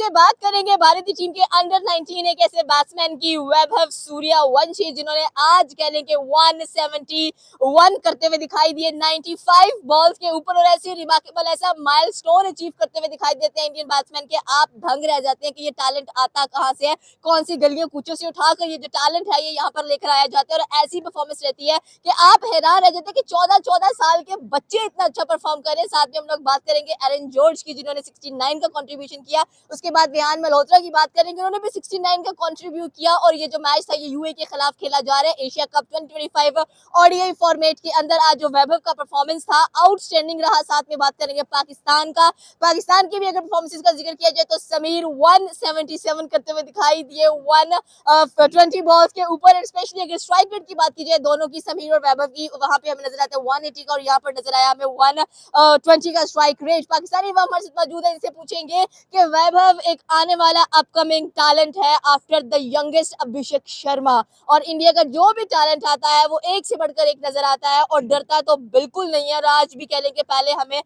करेंगे, बात करेंगे भारतीय टीम के अंडर 19 एक ऐसे बैट्समैन की, वैभव सूर्यवंशी, जिन्होंने आज कह लें कि 171 करते हुए दिखाई दिए 95 बॉल्स के ऊपर, और ऐसे रिमार्केबल ऐसा माइलस्टोन अचीव करते हुए दिखाई देते हैं इंडियन बैट्समैन के। आप दंग रह जाते हैं कि ये टैलेंट आता कहां से है, कौन सी गलियों कूचों से उठाकर ये जो टैलेंट है ये यहाँ पर लेकर आया जाता है, और ऐसी परफॉर्मेंस रहती है कि आप हैरान रह जाते हैं कि 14-14 साल के बच्चे इतना अच्छा परफॉर्म कर रहे हैं। साथ में हम लोग बात करेंगे एरन जॉर्ज की, जिन्होंने 69 का कंट्रीब्यूशन किया। उसके बाद रेहान मल्होत्रा की बात करेंगे, उन्होंने भी 69 का कंट्रीब्यूट किया, और ये जो मैच था ये यूएई के खिलाफ खेला जा रहा है एशिया कप 2025 ओडीआई फॉर्मेट के अंदर। आज जो वैभव का परफॉर्मेंस था आउटस्टैंडिंग रहा। साथ में बात करेंगे पाकिस्तान का, पाकिस्तान की भी अगर परफॉर्मेंस का जिक्र किया जाए तो समीर 177 करते हुए दिखाई दिए 120 बॉल्स के ऊपर। स्पेशली अगर स्ट्राइक रेट की बात की जाए दोनों की, समीर और वैभव की, वहां पे हमें नजर आता है 180 का, और यहाँ पर नजर आया हमें 120 का स्ट्राइक रेट। पाकिस्तानी हमारे साथ मौजूद है, इनसे पूछेंगे कि वैभव एक आने वाला अपकमिंग टैलेंट है after the youngest Abhishek Sharma, और इंडिया का जो भी टैलेंट आता है वो एक से बढ़कर एक नजर आता है, और डरता तो बिल्कुल नहीं है। और आज भी कह लेंगे पहले हमें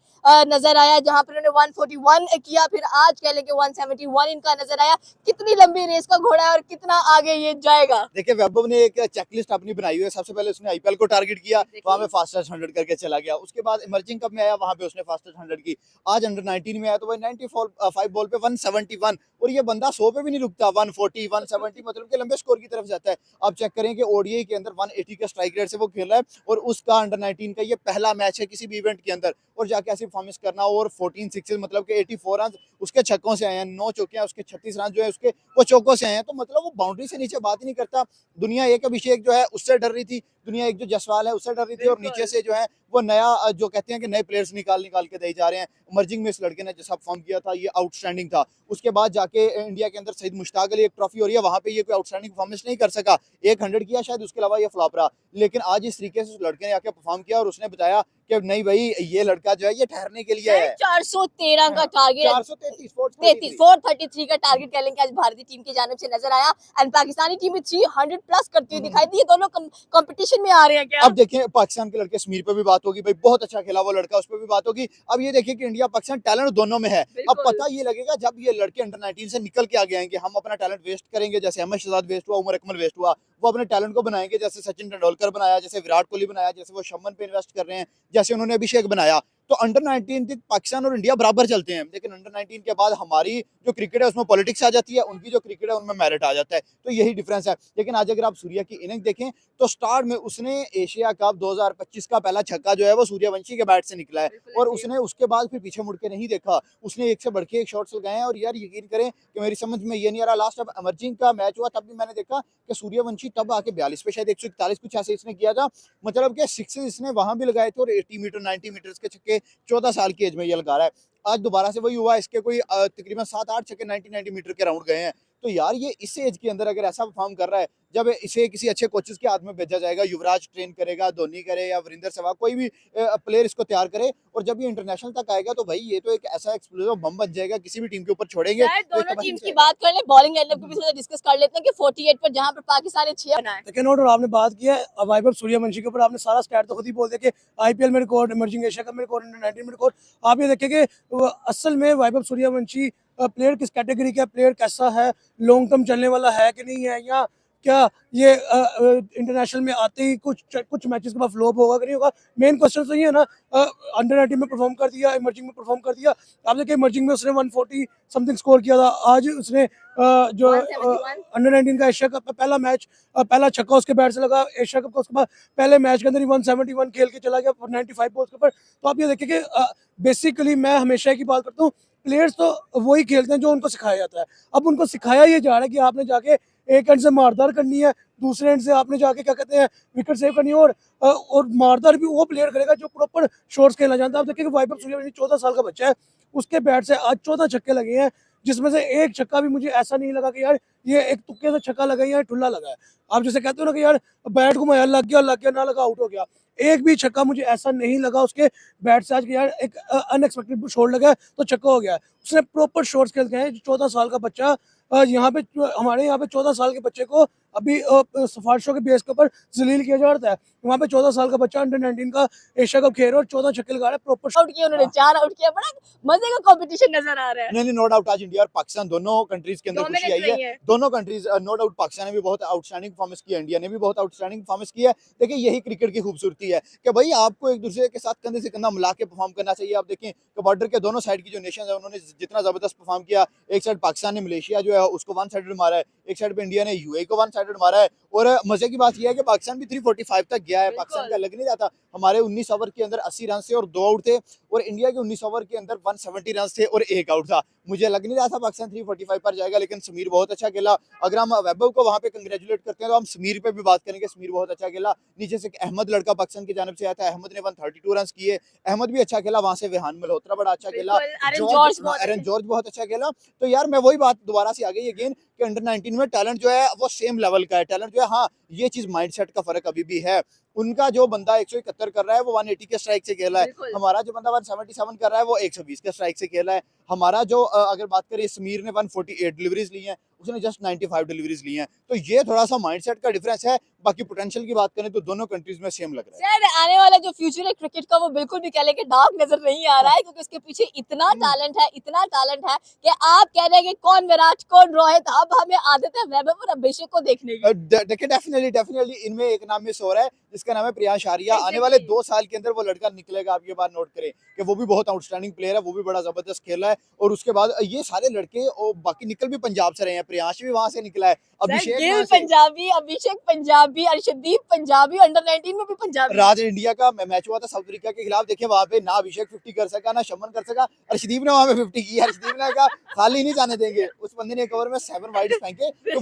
नजर आया जहां पर उन्होंने 141 किया, फिर आज कह लेंगे 171 इनका नजर आया। कितनी लंबी रेस का घोड़ा है और कितना आगे ये जाएगा। देखिए, वैभव ने एक चेकलिस्ट अपनी बनाई हुई है। सबसे पहले उसने आईपीएल को टारगेट किया, वहां पे फास्टेस्ट 100 करके चला गया। उसके बाद इमर्जिंग कप में आया, वहां पे उसने फास्टेस्ट 100 की। आज अंडर 19 में आया तो वह 95 बॉल पे 171, और ये बंदा 100 पे भी नहीं रुकता। 140 170 मतलब के लंबे स्कोर की तरफ जाता है। आप चेक करें कि ओडीआई के अंदर 180 का स्ट्राइक रेट से वो खेल रहा है, और उसका अंडर 19 का ये पहला मैच है किसी भी इवेंट के अंदर, और जाके ऐसी परफॉर्मेंस करना। और 14 सिक्सेस मतलब कि 84 रन उसके छक्कों से आए हैं, 9 चौकियां उसके, 36 रन जो है उसके वो चौकों से आए हैं। तो मतलब वो बाउंड्री से नीचे बात ही नहीं करता। दुनिया एक अभिषेक जो है उससे डर रही थी, दुनिया एक जो जसवाल है उससे डर रही थी, और नीचे से जो है वो नया जो कहते हैं कि नए प्लेयर्स निकाल निकाल के दे जा रहे हैं। इमर्जिंग में इस लड़के ने जैसा परफॉर्म किया था ये आउटस्टैंडिंग था। उसके बाद जाके इंडिया के अंदर सईद मुश्ताक अली एक ट्रॉफी हो रही है, वहां पे ये कोई आउटस्टैंडिंग परफॉर्मेंस नहीं कर सका। 100 किया शायद, उसके अलावा ये फ्लॉप रहा। लेकिन आज इस तरीके से उस लड़के ने आके परफॉर्म किया, और उसने बताया कि नहीं भाई, ये लड़का जो है ये ठहरने के लिए है। 413 का टारगेट, 433 433 का टारगेट कह लेंगे आज भारतीय टीम की जानिब से नजर आया, एंड पाकिस्तानी टीम भी 300 प्लस करती हुई दिखाई दी। ये दोनों कंपटीशन में आ रहे हैं क्या? अब देखें, पाकिस्तान के लड़के समीर पे भी बात होगी, भाई बहुत अच्छा खेला वो लड़का, उस पर भी बात होगी। अब ये देखिए कि इंडिया पाकिस्तान टैलेंट दोनों में है। अब पता ये लगेगा जब ये लड़के अंडर 19 से निकल के आगे आएंगे। हम अपना टैलेंट वेस्ट करेंगे, जैसे अहमद शहजाद वेस्ट हुआ, उमर अकमल वेस्ट हुआ। वो अपने टैलेंट को बनाएंगे, जैसे सचिन तेंदुलकर बनाया, जैसे विराट कोहली बनाया, जैसे वो शमन पे इन्वेस्ट कर रहे हैं, जैसे उन्होंने अभिषेक बनाया। तो अंडर 19 तक पाकिस्तान और इंडिया बराबर चलते हैं, लेकिन अंडर 19 के बाद हमारी जो क्रिकेट है उसमें पॉलिटिक्स आ जाती है, उनकी जो क्रिकेट है उनमें मेरिट आ जाता है। तो यही डिफरेंस है। लेकिन आज अगर आप सूर्या की इनिंग देखें तो स्टार्ट में उसने एशिया कप 2025 का पहला छक्का जो है वो सूर्यवंशी के बैट से निकला है, और उसने उसके बाद फिर पीछे मुड़ के नहीं देखा। उसने एक से बढ़ के एक शॉट्स लगाए हैं, और यार यकीन करें कि मेरी समझ में ये नहीं आ रहा। लास्ट अब इमर्जिंग का मैच हुआ तब भी मैंने देखा कि सूर्यवंशी तब आके 42 पे शायद 141 कुछ ऐसे इसने किया था। मतलब कि सिक्सेस इसने वहां भी लगाए थे, और 80 मीटर 90 मीटर के छक्के 14 साल की एज में ये लगा रहा है। आज दोबारा से वही हुआ, इसके कोई तकरीबन 7-8 छक्के 90 मीटर के राउंड गए हैं। तो यार ये इस एज के अंदर अगर ऐसा परफॉर्म कर रहा है, जब इसे किसी अच्छे कोचेस के हाथ में भेजा जाएगा, युवराज ट्रेन करेगा, धोनी करे या वीरेंद्र सहवाग, कोई भी प्लेयर इसको तैयार करे, और जब ये इंटरनेशनल तक आएगा तो भाई ये तो एक ऐसा एक्सप्लोसिव बम बन जाएगा, किसी भी टीम के ऊपर छोड़ेंगे। दोनों टीम्स की बात कर ले, बॉलिंग लाइनअप की भी डिस्कस कर लेते हैं कि 48 पर जहां पर पाकिस्तान ने 6 बनाए। सेकंड नोट, और आपने बात किया है वैभव सूर्यवंशी के ऊपर, आपने सारा स्टैट तो खुद ही बोल दिया कि आईपीएल में रिकॉर्ड, इमर्जिंग एशिया कप में रिकॉर्ड, अंडर 19 में रिकॉर्ड। आप ये देखिए कि असल में वैभव सूर्यवंशी प्लेयर किस कैटेगरी का प्लेयर, कैसा है, लॉन्ग टर्म चलने वाला है कि नहीं है, या क्या ये इंटरनेशनल में आते ही कुछ मैचेस के बाद फ्लॉप होगा कि नहीं होगा। मेन क्वेश्चन तो ये है ना, अंडर 19 में परफॉर्म कर दिया, इमर्जिंग में परफॉर्म कर दिया। आप देखिए इमर्जिंग में उसने 140 समथिंग स्कोर किया था। आज उसने जो अंडर 19 का एशिया कप पहला मैच, पहला छक्का उसके बैट से लगा एशिया कप का। उसके बाद पहले मैच के अंदर ही 171 खेल के चला गया 95 बॉल्स के ऊपर। तो आप ये देखिए कि बेसिकली मैं हमेशा की बात करता हूँ, प्लेयर्स तो वही खेलते हैं जो उनको सिखाया जाता है। अब उनको सिखाया ये जा रहा है कि आपने जाके एक एंड से मारदार करनी है, दूसरे एंड से आपने जाके क्या कहते हैं विकेट सेव करनी है, और मारदार भी वो प्लेयर करेगा जो प्रॉपर शॉट्स खेलना जानता है। आप देखिए कि वैभव सूर्यवंशी 14 साल का बच्चा है, उसके बैट से आज 14 छक्के लगे हैं, जिसमें से एक छक्का भी मुझे ऐसा नहीं लगा कि यार ये एक तुक्के से छक्का लगा या ठुल्ला लगा है। आप जैसे कहते हो ना कि यार बैट को माया लग गया ना लगा आउट हो गया, एक भी छक्का मुझे ऐसा नहीं लगा उसके बैट से आज कि यार एक अनएक्सपेक्टेड शॉट लगा है तो छक्का हो गया। उसने प्रॉपर शॉट्स खेल के हैं। 14 साल का बच्चा यहाँ पे हमारे यहाँ पे 14 साल के बच्चे को अभी सिफारिशों के बेस के ऊपर जलील किया जा रहा है। वहाँ पे 14 साल का बच्चा अंडर 19 का एशिया कप खेल रहा है और 14 छक्के लगा रहा है प्रॉपर। आउट किया उन्होंने, 4 आउट किया, बड़ा मजे का कंपटीशन नजर आ रहा है। नहीं, नो डाउट आज इंडिया और पाकिस्तान दोनों कंट्रीज के अंदर खुशी Dominant आई रही है। है। दोनों कंट्रीज नो डाउट पाकिस्तान ने भी बहुत आउटस्टैंडिंग परफॉर्मेंस किया, इंडिया ने भी बहुत आउटस्टैंडिंग परफॉर्मेंस किया है। देखिए यही क्रिकेट की खूबसूरती है कि भाई आपको एक दूसरे के साथ कंधे से कंधा मिला के परफॉर्म करना चाहिए। आप देखें कि बॉर्डर के दोनों साइड की जो नेशन है उन्होंने जितना जबरदस्त परफॉर्म किया, एक साइड पाकिस्तान ने मलेशिया जो है उसको वन साइडेड मारा है, एक साइड पे इंडिया ने यूएई को वन साइडेड मारा है। और मजे की बात यह है कि पाकिस्तान भी 345 तक गया है। पाकिस्तान का लग नहीं रहा था, हमारे 19 ओवर के अंदर 80 रन थे और 2 आउट थे, और इंडिया के 19 ओवर के अंदर 170 रन थे और 1 आउट था। मुझे लग नहीं रहा था पाकिस्तान 345 पर जाएगा, लेकिन समीर बहुत अच्छा खेला। अगर हम वैभव को वहां पे कंग्रेचुलेट करते हैं तो हम समीर पे भी बात करेंगे। समीर बहुत अच्छा खेला। नीचे से अहमद लड़का पाकिस्तान की जानब से आया था, अहमद ने 132 रन किए, अहमद भी अच्छा खेला। वहां से विहान मल्होत्रा बड़ा अच्छा खेला, एरन जॉर्ज बहुत अच्छा खेला। तो यार मैं वही बात दोबारा से आ गई अगेन कि अंडर 19 में टैलेंट जो है वो सेम लेवल का है। टैलेंट जो है, हाँ ये चीज माइंडसेट का फर्क अभी भी है। उनका जो बंदा 171 कर रहा है वो 180 के स्ट्राइक से खेल रहा है, हमारा जो बंदा 177 कर रहा है वो 120 के स्ट्राइक से खेल रहा है। हमारा जो अगर बात करें समीर ने 148 डिलीवरीज ली हैं, उसने जस्ट 95 डिलीवरीज ली हैं। तो ये थोड़ा सा माइंडसेट का डिफरेंस है। बाकी पोटेंशियल की बात करें तो दोनों कंट्रीज में सेम लग रहा है। सर आने वाला जो फ्यूचर है क्रिकेट का वो बिल्कुल भी कह लें कि डार्क नजर नहीं आ रहा है, क्योंकि उसके पीछे इतना टैलेंट है, इतना टैलेंट है कि आप कह रहे हैं कि कौन विराट कौन रोहित, अब हमें आदत है वैभव और अभिषेक को देखने की। देखिए डेफिनेटली इनमें एक नाम मिस हो रहा है जिसका नाम है प्रियांश आर्या। आने वाले 2 साल के अंदर वो लड़का निकलेगा। आप ये बात नोट करें कि वो भी बहुत आउटस्टैंडिंग प्लेयर है, वो भी बड़ा जबरदस्त खेल रहा है। और उसके बाद ये सारे लड़के और बाकी निकल भी पंजाब से रहे हैं। प्रियांश भी वहां से निकला है, अभिषेक गिल वहां से, पंजाबी, अभिषेक पंजाबी, अर्शदीप पंजाबी, अंडर 19 में भी पंजाबी। राज इंडिया का मैच हुआ था साउथ अफ्रीका के खिलाफ। देखिए वहां पे ना अभिषेक 50 कर सका ना शमन कर सका, अर्शदीप ने वहां पे 50 की। अर्शदीप ने कहा खाली नहीं जाने देंगे, उस बंदे ने एक ओवर में 7 वाइड फेंके। तो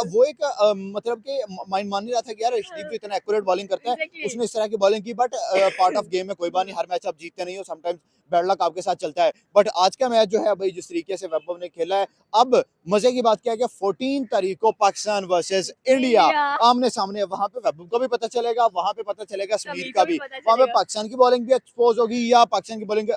वो एक मतलब के माइंड मान नहीं रहा था कि यार अर्शदीप तो इतना एक्यूरेट बॉलिंग करता है, उसने इस तरह की बॉलिंग की। बट पार्ट ऑफ गेम है, कोई बात नहीं, हर मैच आप जीतते नहीं हो, समटाइम्स बैड लक आपके साथ चलता है। बट आज का मैच जो है भाई जिस तरीके से वैभव ने खेला है, अब मजे की बात क्या है कि 14 तारीख को पाकिस्तान वर्सेस इंडिया आमने सामने, वहां पे वैभव को भी पता चलेगा, वहां पे पता चलेगा समीर का भी, वहां पे पाकिस्तान की बॉलिंग भी एक्सपोज होगी या पाकिस्तान की बॉलिंग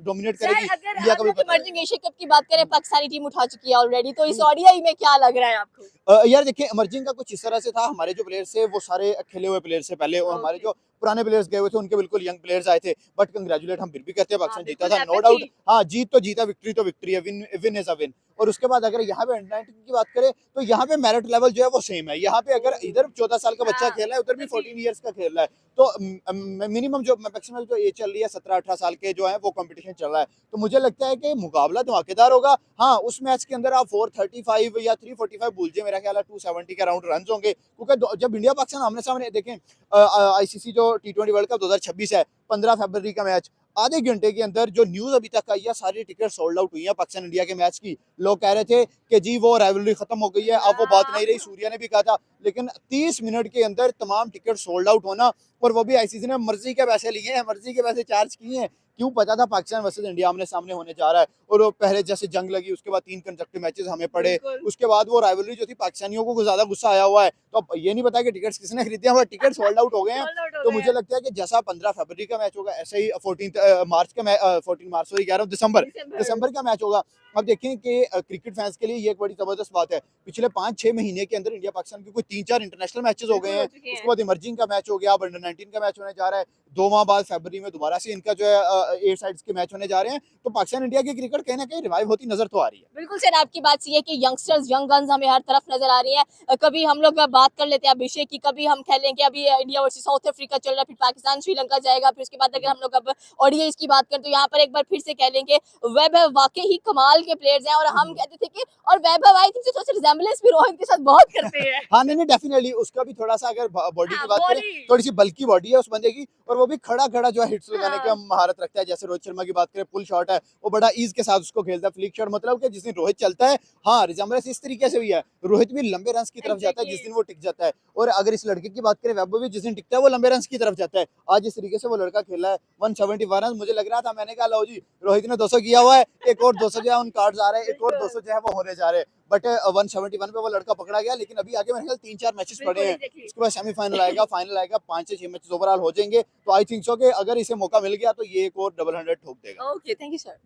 डोमिनेट करेगी, इंडिया का भी पता इमर्जिंग एशिया कप की बात करें, पाकिस्तानी टीम उठा चुकी है ऑलरेडी, तो इस ओडीआई में क्या लग रहा है आपको? यार देखिए इमर्जिंग का कुछ इस तरह से था, हमारे जो प्लेयर्स थे वो सारे खेले हुए प्लेयर्स से पहले, और हमारे जो पुराने प्लेयर्स गए हुए थे उनके बिल्कुल यंग प्लेयर्स आए थे। बट कंग्रेचुलेट हम फिर भी कहते हैं, पाकिस्तान जीता था नो डाउट। हाँ जीत तो जीता, विक्ट्री तो विक्ट्री है, विन इज अ विन। और उसके बाद अगर यहाँ पे अंडर 19 की बात करें तो यहाँ पे मेरिट लेवल जो है वो सेम है। यहाँ पे अगर इधर 14 साल का बच्चा खेल रहा है, उधर भी 14 ईयर्स का खेल रहा है, तो मिनिमम जो मैक्सिमम जो एज चल रही है 17-18 साल के जो है वो कंपटीशन चल रहा है। तो मुझे लगता है कि मुकाबला धमाकेदार होगा। हाँ उस मैच के अंदर आप 435 या 345 भूल जाए, मेरा ख्याल है 270 के राउंड रन होंगे, क्योंकि जब इंडिया पाकिस्तान आमने सामने देखें, आईसीसी जो T20 वर्ल्ड कप 2026 है, 15 फरवरी का मैच, आधे घंटे के अंदर जो न्यूज अभी तक आई है सारी टिकट सोल्ड आउट हुई है पाकिस्तान इंडिया के मैच की। लोग कह रहे थे कि जी वो राइवलरी खत्म हो गई है, अब वो बात नहीं रही, सूर्या ने भी कहा था, लेकिन 30 मिनट के अंदर तमाम टिकट सोल्ड आउट होना, और वो भी आईसीसी ने मर्जी के पैसे लिए हैं, मर्जी के पैसे चार्ज किए हैं। क्यों? पता था पाकिस्तान वर्सेस इंडिया आमने सामने होने जा रहा है, और वो पहले जैसे जंग लगी उसके बाद 3 कंसेक्टिव मैचेस हमें पड़े, उसके बाद वो राइवलरी जो थी पाकिस्तानियों को ज्यादा गुस्सा आया हुआ है। तो अब ये नहीं पता कि टिकट्स किसने खरीदे हैं, टिकट सोल्ड आउट हो गए हैं। तो मुझे लगता है कि जैसा 15 फरवरी का मैच होगा ऐसे ही 14 मार्च का 14 मार्च सॉरी कह रहा हूँ दिसंबर का मैच होगा। अब देखें कि क्रिकेट फैंस के लिए ये एक बड़ी जबरदस्त बात है, पिछले 5-6 महीने के अंदर इंडिया पाकिस्तान के कोई 3-4 इंटरनेशनल मैचेस हो गए हैं, उसके बाद इमर्जिंग का मैच हो गया, अब अंडर 19 का मैच होने जा रहा है, 2 माह बाद फरवरी में दोबारा से इनका जो है 8 साइड्स के मैच होने जा रहे हैं। तो पाकिस्तान इंडिया की क्रिकेट कहीं ना कहीं रिवाइव होती नजर तो आ रही है। बिल्कुल सर, आपकी बात सही है कि यंगस्टर्स, यंग गन्स हमें हर तरफ नजर आ रही है। कभी हम लोग बात कर लेते हैं अभिषेक की, कभी हम कह लें कि अभी इंडिया वर्सेस साउथ अफ्रीका चल रहा है, फिर पाकिस्तान श्रीलंका जाएगा, फिर उसके बाद अगर हम लोग अब ओडीआईज की बात करें तो यहाँ पर एक बार फिर से कह लें कि वैभव वाकई ही कमाल के प्लेयर्स हैं, और हम कहते थे कि और वैभव आई थिंक थोड़ा सा रिजेम्बलेंस भी रोहित के साथ बहुत करते हैं। हाँ नहीं डेफिनेटली उसका भी थोड़ा सा अगर बॉडी की बात करें, थोड़ी सी बल्की बॉडी है उस बंदे की, और वो भी खड़ा खड़ा जो है हिट्स लगाने की महारत रखता है। जैसे रोहित शर्मा की बात करें, पुल शॉट है वो बड़ा ईज के साथ उसको खेलता है, फ्लिक शॉट, मतलब कि जिस दिन रोहित चलता है, हाँ रिजेम्बलेंस इस तरीके से भी है, रोहित भी लंबे रन की तरफ जाता है जिस दिन वो टिक जाता है, और अगर इस लड़के की बात करें वैभव भी जिस दिन टिकता है वो लंबे रन की तरफ जाता है। आज जिस तरीके से वो लड़का खेला है 171 रन, मुझे लग रहा था, मैंने कहा लो जी रोहित ने 200 किया हुआ है, एक और 200 जो है उन कार्ड्स आ रहे हैं, एक और 200 जो है वो होने जा रहे हैं। बट 171 पे वो लड़का पकड़ा गया, लेकिन अभी आगे मेरे ख्याल 3-4 मैचेस पड़े हैं, उसके बाद सेमीफाइनल आएगा, फाइनल आएगा, 5 से 6 मैचेस ओवरऑल हो जाएंगे। तो आई थिंक सो कि अगर इसे मौका मिल गया तो ये एक और डबल 100 ठोक देगा। Okay, thank you sir.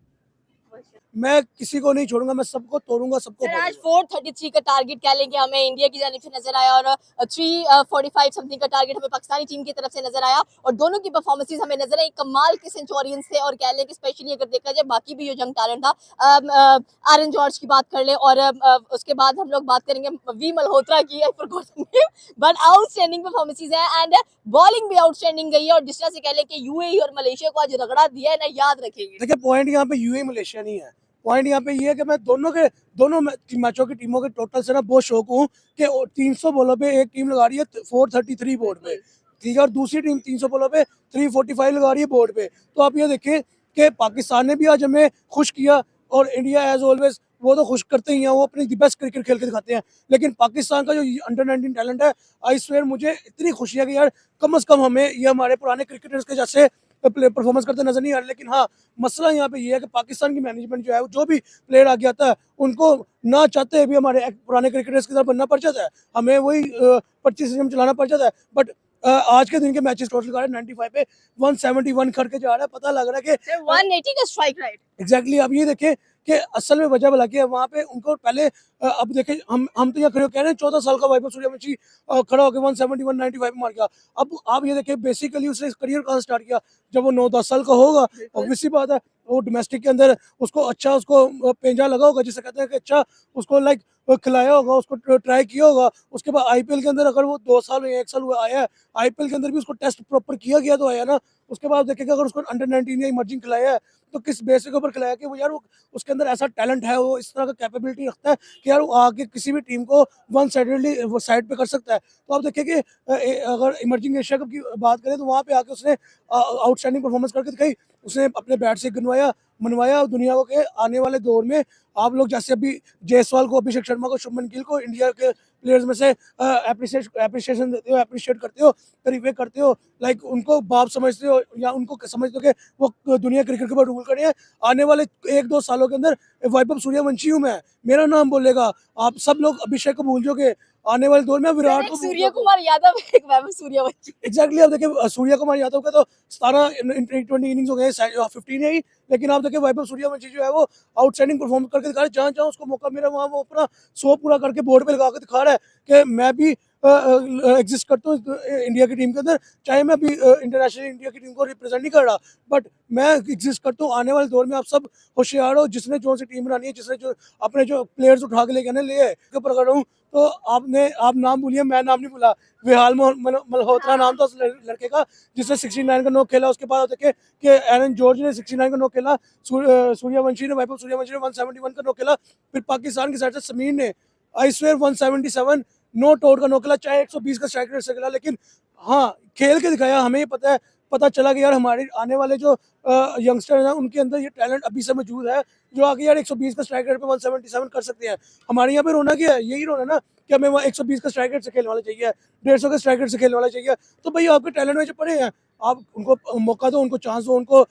मैं किसी को नहीं छोड़ूंगा, मैं सबको तोड़ूंगा, सबको सर आज फोड़ूंगा। 433 का टारगेट कह लें कि हमें इंडिया की जानिब से नजर आया और 345 समथिंग का टारगेट हमें पाकिस्तानी टीम की तरफ से नजर आया और दोनों की परफॉर्मेंसेस हमें नजर आई कमाल के सेंचुरियंस थे और कह लें कि स्पेशली अगर देखा जाए बाकी भी जो यंग टैलेंट था आरन जॉर्ज की बात कर ले और उसके बाद हम लोग बात करेंगे वी मल्होत्रा की बट आउटस्टैंडिंग परफॉर्मेंसेस है एंड बॉलिंग भी आउटस्टैंडिंग गई है और जिस तरह से कह लें कि यूएई और मलेशिया को आज रगड़ा दिया है ना याद रखेंगे। देखिए पॉइंट यहाँ पे यूएई मलेशिया नहीं है, पॉइंट यहाँ पे ये है कि मैं दोनों मैचों की टीमों के टोटल से ना बहुत शौक हूँ कि 300 बॉलों पे एक टीम लगा रही है 433 बोर्ड पे, ठीक है, और दूसरी टीम 300 बॉलों पे 345 लगा रही है बोर्ड पे। तो आप ये देखें कि पाकिस्तान ने भी आज हमें खुश किया और इंडिया एज ऑलवेज वो तो खुश करते ही हैं, वो अपनी बेस्ट क्रिकेट खेल के दिखाते हैं, लेकिन पाकिस्तान का जो अंडर 19 टैलेंट है, आई स्वेयर मुझे इतनी खुशी है कि यार कम से कम हमें ये हमारे पुराने क्रिकेटर्स के जैसे परफॉर्मेंस करते नजर नहीं आ रहे। लेकिन हाँ, मसला यहाँ पे ये है कि पाकिस्तान की मैनेजमेंट जो है, जो भी प्लेयर आगे आता है उनको ना चाहते हुए भी हमारे पुराने क्रिकेटर्स के साथ बनना पड़ जाता है, हमें वही 25 सिस्टम चलाना पड़ जाता है। बट आज के दिन के मैचेस टोटल कर 95 पे 171 करके जा रहा है, पता लग रहा है कि 180 का स्ट्राइक राइट एग्जैक्टली आप ये देखें कि असल में वजह भला क्या है वहाँ पे उनको पहले अब देखें हम तो यहाँ खड़े हो कह रहे हैं 14 साल का वैभव सूर्यवंशी खड़ा होकर 170 195 मार गया। अब आप ये देखें बेसिकली उसने करियर कहाँ स्टार्ट किया, जब वो 9-10 साल का होगा, ऑब्वियस सी बात है वो डोमेस्टिक के अंदर उसको अच्छा उसको पेंजा लगा होगा, जिसे कहते हैं कि अच्छा उसको लाइक खिलाया होगा, उसको ट्राई किया होगा। उसके बाद आईपीएल के अंदर अगर वो 2 साल या 1 साल हुआ आया है, आईपीएल के अंदर भी उसको टेस्ट प्रॉपर किया गया तो आया ना। उसके बाद देखेंगे अगर उसको अंडर 19 या इमर्जिंग खिलाया है तो किस बेसिस के ऊपर खिलाया कि वो यार वो उसके अंदर ऐसा टैलेंट है, वो इस तरह का कैपेबिलिटी रखता है कि यार वो आगे किसी भी टीम को वन साइडेडली वो साइड पे कर सकता है। तो आप देखिए कि अगर इमर्जिंग एशिया कप की बात करें तो वहाँ पे आके उसने आउटस्टैंडिंग परफॉर्मेंस करके दिखाई, उसने अपने बैट से गिनवाया मनवाया दुनिया को के आने वाले दौर में आप लोग जैसे अभी जायसवाल को, अभिषेक शर्मा को, शुभमन गिल को इंडिया के प्लेयर्स में से अप्रिशिएशन देते हो, अप्रिशिएट करते हो, तारीफें करते हो, लाइक उनको बाप समझते हो या उनको समझते हो कि वो दुनिया क्रिकेट के ऊपर रूल कर रहे हैं। आने वाले 1-2 सालों के अंदर वैभव सूर्यवंशी हूँ मैं, मेरा नाम बोलेगा, आप सब लोग अभिषेक को भूल जाओगे, आने वाले दौर में विराट को भूल सूर्य जाओगे। कुमार यादव एक वैभव सूर्यवंशी एग्जैक्टली आप देखिए सूर्य कुमार यादव का तो 17 T20 इनिंग्स हो गए, 15 है ही, लेकिन आप देखिए वैभव सूर्यवंशी जो है वो आउटस्टैंडिंग परफॉर्म करके दिखा रहा है, जहाँ जहाँ उसको मौका मिला वहाँ वो अपना 100 पूरा करके बोर्ड पे लगा के दिखा रहा है कि मैं भी एग्जिस्ट करता हूँ इंडिया की टीम के अंदर, चाहे मैं अभी इंटरनेशनल इंडिया की टीम को रिप्रेजेंट नहीं कर रहा, बट मैं एग्जिस्ट करता हूँ। आने वाले दौर में आप सब होशियार हो, जिसने जो सी टीम बनानी है, जिसने जो अपने जो प्लेयर्स उठा के लेके आने ले आए के ऊपर कर रहा हूँ। तो आप नाम भूलिए, मैं नाम नहीं भूला, विहाल मल्होत्रा नाम था उस लड़के का जिसने 69 का नॉक खेला। उसके बाद देखे कि एरन जॉर्ज ने 69 का नॉक खेला, सूर्यवंशी ने, वैभव सूर्यवंशी ने 171 का नॉक खेला, फिर पाकिस्तान की साइड से समीर ने आई स्वेयर 177 नॉट आउट का नॉक खेला, चाहे 120 का स्ट्राइक रेट से खेला, लेकिन हाँ खेल के दिखाया। हमें ये पता चला कि यार हमारे आने वाले जो यंगस्टर हैं उनके अंदर ये टैलेंट अभी से मौजूद है, जो आगे यार 120 का स्ट्राइक रेट पे 177 कर सकते हैं। हमारे यहाँ पे रोना क्या है, यही रोना ना कि हमें 120 का स्ट्राइक रेट से खेलने वाला चाहिए, 150 का स्ट्राइक रेट से खेलने वाला चाहिए। तो भाई आपके टैलेंट में जो पड़े हैं, आप उनको मौका दो, उनको चांस दो, उनको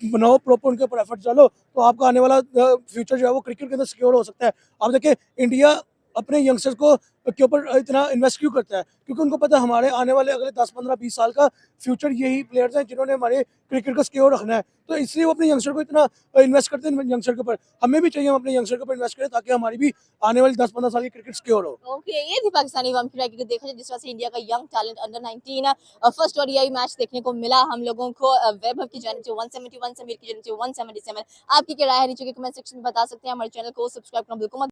बनाओ प्रॉपर, उनके ऊपर एफर्ट डालो, तो आपका आने वाला फ्यूचर जो है वो क्रिकेट के अंदर सिक्योर हो सकता है। आप देखिए इंडिया अपने यंगस्टर्स को के ऊपर इतना इन्वेस्ट क्यों करता है, क्योंकि उनको पता है हमारे आने वाले अगले 10-15-20 साल का फ्यूचर यही प्लेयर्स हैं जिन्होंने हमारे क्रिकेट को सिक्योर रखना है। तो इसलिए वो अपने यंगस्टर को इतना इन्वेस्ट करते हैं यंगस्टर के ऊपर। हमें भी चाहिए हम अपने यंगस्टर के ऊपर इन्वेस्ट करें ताकि हमारी भी आने वाली 10-15 साल की क्रिकेट सिक्योर हो। ओके ये थी पाकिस्तानी वम की क्रिकेट देखा जाए जिस तरह से इंडिया का young talent under 19 first ODI match देखने को मिला हम लोगों को वैभव की जानिब से 171 समीर की जानिब से 177। आपकी क्या राय है नीचे के कमेंट सेक्शन में बता सकते हैं, हमारे चैनल को सब्सक्राइब करना बिल्कुल मत